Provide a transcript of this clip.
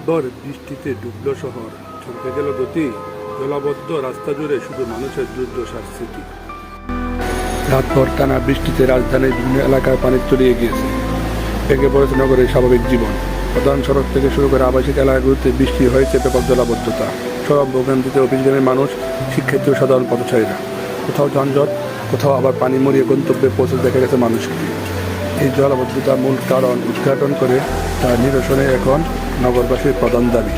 রাতভর বৃষ্টিতে ডুবল শহর, থমকে গেল গতি, জলাবদ্ধ রাস্তা জুড়ে শুধু মানুষের দুর্দশার স্মৃতি। রাতভর টানা বৃষ্টিতে রাজধানীর বিভিন্ন এলাকায় পানি তলিয়ে গিয়েছে, ভেঙে পড়েছে নগরের স্বাভাবিক জীবন। প্রধান সড়ক থেকে শুরু করে আবাসিক এলাকাগুলোতে বৃষ্টি হয়েছে ব্যাপক জলাবদ্ধতা। সব ভোগান্তিতে অফিসগামী মানুষ, শিক্ষার্থী ও সাধারণ পথচারীরা। কোথাও যানজট, কোথাও আবার পানি মরিয়ে গন্তব্যে পৌঁছে দেখা গেছে মানুষকে। এই জলাবদ্ধতার মূল কারণ উদ্ঘাটন করে তার নিরসনে এখন নগরবাসীর প্রধান দাবি।